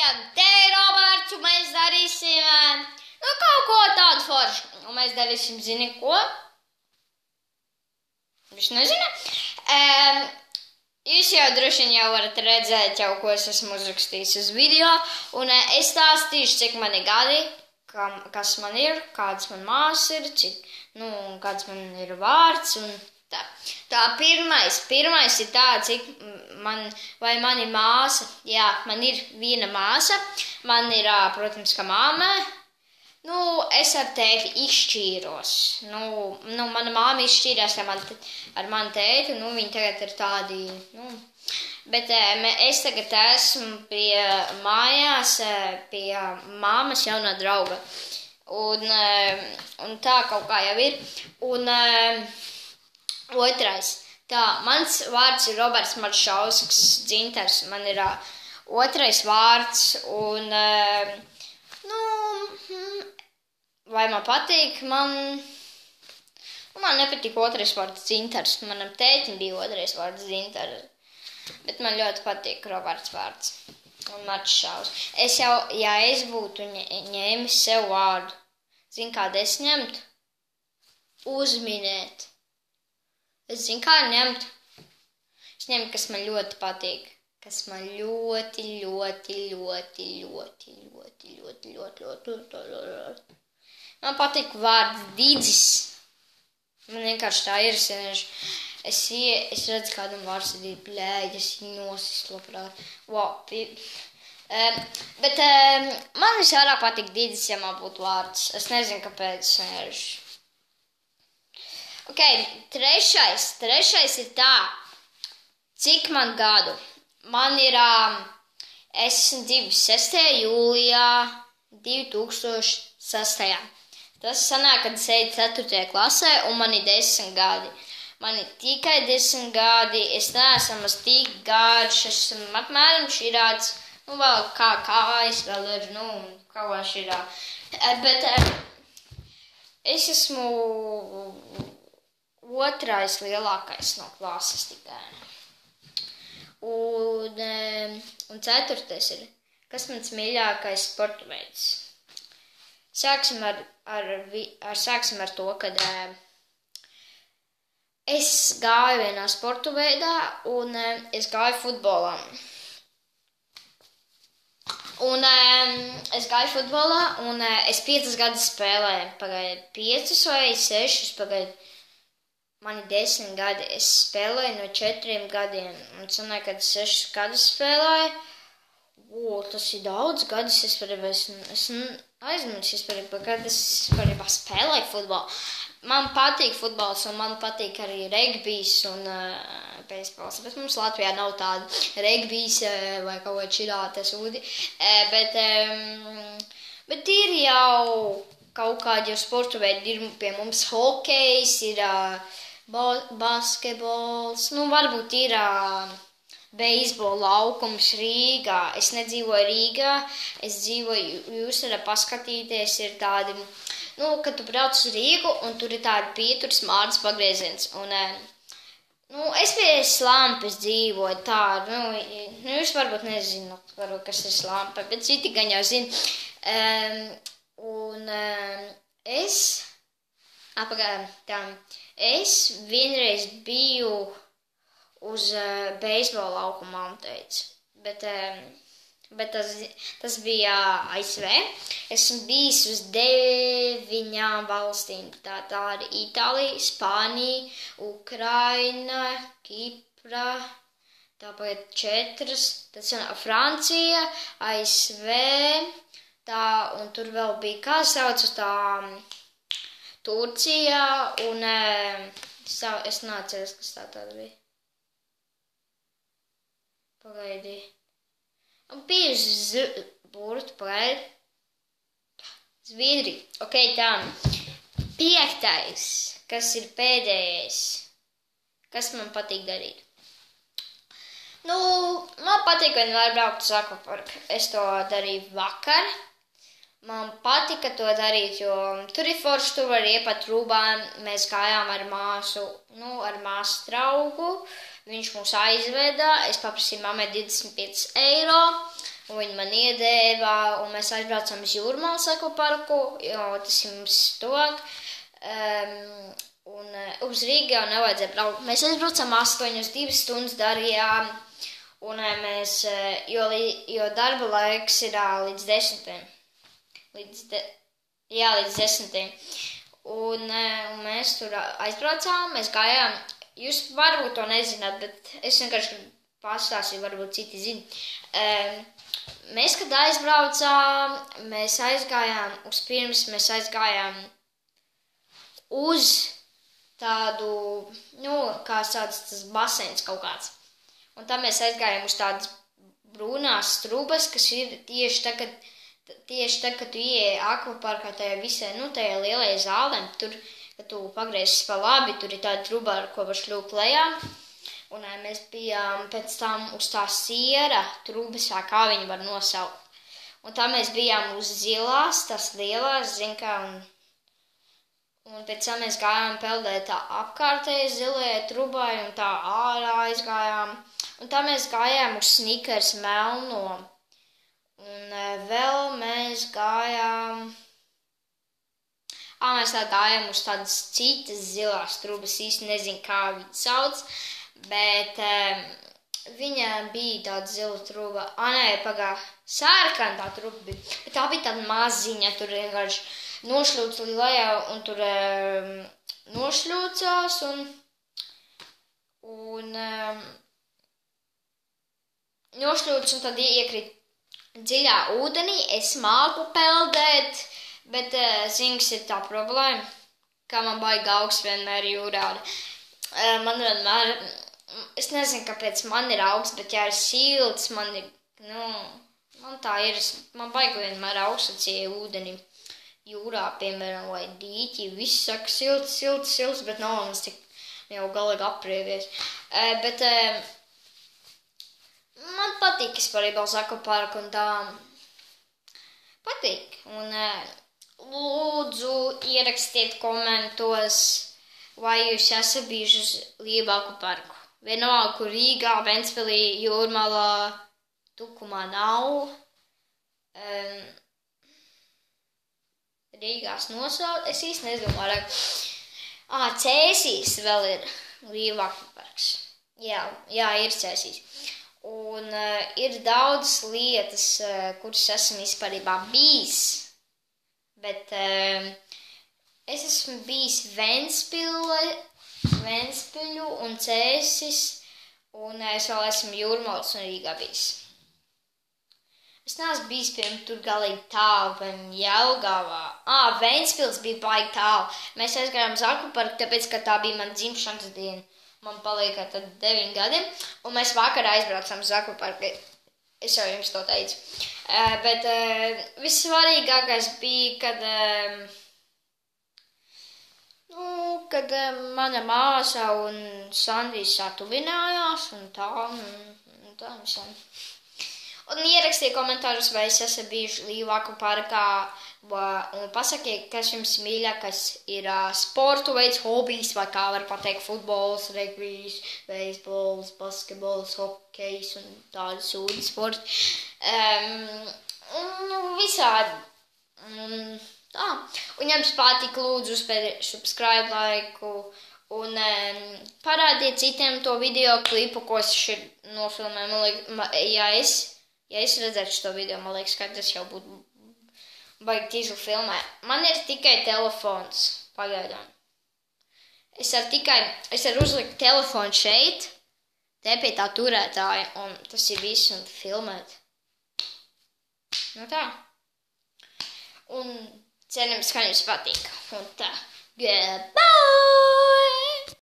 Sveiciem! Te ir Roberts, un mēs darīsim, kaut ko tādu foršu. Un mēs darīsim, zini ko? Viņš nezina. Jūs jau droši vien jau varat redzēt, ko es esmu uzrakstījis uz video. Un es stāstīšu, cik mani gadi, kas man ir, kāds man māsas ir, kāds man ir vārds. Un tā pirmais ir tā, cik mani māsa, jā, man ir viena māsa, man ir, protams, ka māma. Es ar tēti izšķīros. Mana māma izšķīrās ar manu tēti, viņi tagad ir tādi, bet es tagad esmu pie mājās, pie māmas jaunā drauga. Un tā kaut kā jau ir. Un otrais, mans vārds ir Roberts Maršausks Dzintars, man ir otrais vārds, un, vai man patīk, man nepatīk otrais vārds Dzintars, manam tētim bija otrais vārds Dzintars, bet man ļoti patīk Roberts vārds un Maršausks. Ja es būtu ņēmis sev vārdu, zinu, kādu es ņemtu? Uzminēt. Es zinu, kā ņemtu. Es ņemtu, kas man ļoti patīk. Kas man ļoti. Man patīk vārds Didzis. Man vienkārši tā ir. Es redzu, kādam vārds ir blēģi, es viņu nosist labprāt. Wow. Bet man visvairāk patīk Didzis, ja man būtu vārds. Es nezinu, kāpēc. Ok, trešais ir tā, cik man gadu. Man ir, es esmu 6. jūlijā 2006. Tas sanāk, kad es eju 4. klasē un man ir 10 gadi. Man ir tikai 10 gadi, es neesmu tik garš, esmu apmēram širāds, vēl kājas vēl ir, kaut kā širā. Bet es esmu otrais lielākais no klases tikai. Un 4. ir, kas mans mīļākais sporta veids. Sāksim ar to, kad es gāju vienā sporta veidā un es gāju futbolā. Un es 5 gadus spēlēju, pagaidu 5 vai 6, pagaidu. Man ir 10 gadi, es spēlēju no 4 gadiem, un sanāk, kad 6 gadus spēlēju, tas ir daudz gadus, es aizmirsu, kad es spēlēju futbolu. Man patīk futbols, un man patīk arī regbijs un beisbols, bet mums Latvijā nav tāda regbijs vai kaut kā čirāta sūdi, bet ir jau kaut kādi jau sportu veidi, ir pie mums hokejs, ir basketbols, varbūt ir beisbola laukums Rīgā. Es nedzīvoju Rīgā, es dzīvoju, jūs varat paskatīties, ir tādi, kad tu brauc uz Rīgu un tur ir tādi pieturas Mārdas pagrieziens. Un, es pie Slampes dzīvoju tādu, jūs varbūt nezināt, kas ir Slampe, bet citi gan jau zina. Es vienreiz biju uz beisbola laukumā, bet tas bija ASV. Esmu bijis uz 9 valstīm. Tā ir Itālija, Spānija, Ukraina, Kipra, tāpēc 4, tas ir Francija, ASV, un tur vēl bija, kā sauc uz tā Turcija, un es neatceros, kas tā tāda bija. Pagaidi. Un bija Zviedrija. Ok, tā. 5. kas ir pēdējais, kas man patīk darīt. Man patīk vienmēr braukt uz akvaparku. Es to darīju vakar. Man patika to darīt, jo tur ir forši, tur var iepat rūbā. Mēs gājām ar māsu draugu. Viņš mūs aizveda. Es paprasīju mammai 25 eiro. un viņi man iedēva, un mēs aizbraucām uz Jūrmālas ekoparku, jo tas ir mums tuvāk. Un uz Rīgu jau nevajadzēja braukt. Mēs aizbraucām 8, 2 stundas darījām, un mēs, jo darba laiks ir līdz 10. Līdz 10. Un mēs tur aizbraucām, mēs gājām. Jūs varbūt to nezināt, bet es vienkārši pastāstīju, varbūt citi zina. Mēs, kad aizbraucām, mēs aizgājām mēs aizgājām uz tādu, kā tāds tas baseins kaut kāds. Un tā mēs aizgājām uz tādas brūnās trubas, kas ir tieši tagad, kad tu ieeji akvaparkā tajā visai, tajā lielajai zālēm, tur, kad tu pagriezis pa labi, tur ir tāda truba, ar ko var šļūt lejā. Un mēs bijām pēc tam uz tā siera trubas, kā viņi var nosaukt. Un tā mēs bijām uz zilās, tas lielās, un pēc tam mēs gājām peldēt tā apkārtēji zilajai trubai, un tā ārā aizgājām. Un tā mēs gājām uz Snickers melno. Un vēl mēs gājām... Mēs tā gājām uz tādas citas zilās trubas, īsti nezinu, kā viņi sauc, bet viņa bija tāda zila truba. Sārkana tā truba bija, bet tā bija tāda maziņa, tur vienkārši nošļūca lejā, un tur nošļūcās, un nošļūca, un tad iekrīt dziļā ūdenī. Es māku peldēt, bet zings ir tā problēma, kā man baigi augsts vienmēr jūrā. Man vienmēr, es nezinu, kāpēc man ir augsts, bet ja ir silts, man tā ir, man baigi vienmēr augstacie ūdenī jūrā, piemēram, vai dīķi, viss saka silts, bet nav mums tik jau galīgi aprievies. Bet man patīk, es parībā uz akvaparku un tā patīk. Un lūdzu ierakstiet komentos, vai jūs esat bijuši uz Līvu akvaparku. Vienalga, kur Rīgā, Ventspilī, Jūrmalā, Tukumā nav. Rīgās nosaukt, es īsti nedomāju. Cēsīs vēl ir Līvu akvaparks. Jā, ir Cēsīs. Un ir daudz lietas, kuras esmu vispārībā bijis, bet es esmu bijis Ventspiļu un Cēsis, un es vēl esmu Jūrmalas un Rīgā bijis. Es neesmu bijis, piemēram, tur galīgi tālu, piemēram, Jelgavā. Ventspils bija baigi tālu. Mēs aizgājām uz akvaparku, tāpēc, ka tā bija man dzimšanas diena. Man paliek tad 9 gadi, un mēs vakarā aizbraucām uz akvaparku. Es jau jums to teicu. Bet vissvarīgākais bija, kad mana māsa un Sandijs satuvinājās, un tā visam. Un ierakstiet komentārus, vai es esmu bijuši Līvu akvaparkā, un pasakiet, kas jums mīļākais ir sportu veids, hobijs, vai kā var pateikt, futbols, regbijs, beisbols, basketbols, hokejs un tādi sūdi sporti. Visādi. Tā. Un jums patīk, lūdzu uzspēdiet subscribe laiku un parādiet citiem to video klipu, ko es šeit nofilmēju. Ja es redzētu šo video, man liekas, ka tas jau būtu baigi tīzli filmē. Man ir tikai telefons pagaidām. Es varu uzlikt telefonu šeit, te pie tā turētāja, un tas ir viss, un filmēt. Tā. Un cerams, ka jums patīk. Un tā. Goodbye!